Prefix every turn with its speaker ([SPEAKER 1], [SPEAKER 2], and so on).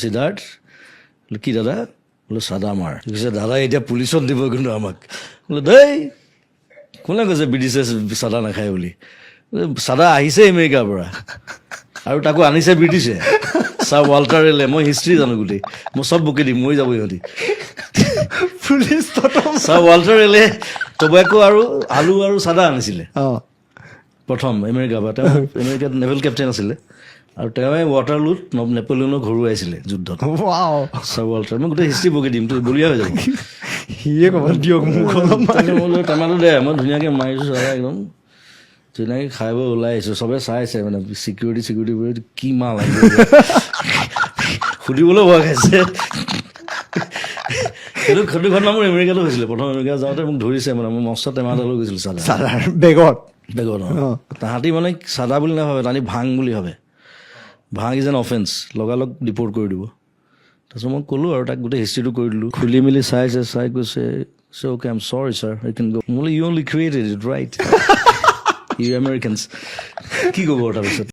[SPEAKER 1] সিদ্ধাৰ্থ কি দাদা বোলো চাদা মাৰ কৈছে দাদা এতিয়া পুলিচত দিব কিন্তু আমাক বোলো দেই কোনে কৈছে ব্ৰিটিছে চাদা নাখায় বুলি চাদা আহিছে আমেৰিকাৰ পৰা আৰু তাকো আনিছে ব্ৰিটিছে ছাৰ ৱাল্টাৰ ৰেলে মই হিষ্ট্ৰী জানো গোটেই মই চব বকি দিম মই যাব ইহঁতি
[SPEAKER 2] পুলিচ
[SPEAKER 1] ছাৰ ৱাল্টাৰ ৰেলে টবেকো আৰু আলু আৰু চাদা আনিছিলে প্ৰথম আমেৰিকাৰ পৰা তেওঁ আমেৰিকাত নেভেল কেপ্টেইন আছিলে আৰু তেওঁৱে ৱাটাৰলুত নেপলিয়নক ঘৰুৱাইছিলে যুদ্ধত ছাৰ ৱাল্টাৰ মই গোটেই হিষ্ট্ৰী বকি দিম তো বলিয়া হৈ যাব
[SPEAKER 2] সিয়ে ক'ব দিয়ক মোক
[SPEAKER 1] মই টেমাটো দে মই ধুনীয়াকৈ মাৰিছোঁ চাদা একদম ধুনীয়াকৈ খাই বৈ ওলাই আহিছোঁ চবে চাইছে মানে চিকিউৰিটি কি মাল আহিব সুধিবলৈ ভয় খাইছে সেইটো ঘটনা মোৰ আমেৰিকাতো হৈছিলে প্ৰথম আমেৰিকা যাওঁতে মোক ধৰিছে মানে মই মস্ত টেমা এটা লৈ গৈছিলোঁ চাদা
[SPEAKER 2] বেগত
[SPEAKER 1] তাহাঁতি মানে চাদা বুলি নাভাবে তাহাঁতি ভাং বুলি ভাবে ভাং ইজ এন অফেন্স লগালগ ডিপৰ্ট কৰি দিব তাৰপিছত মই ক'লোঁ আৰু তাক গোটেই হিষ্ট্ৰীটো কৰি দিলোঁ খুলি মেলি চাই কৈছে okay I am sorry sir I can go মই you only created it right you Americans কি ক'ব তাৰপিছত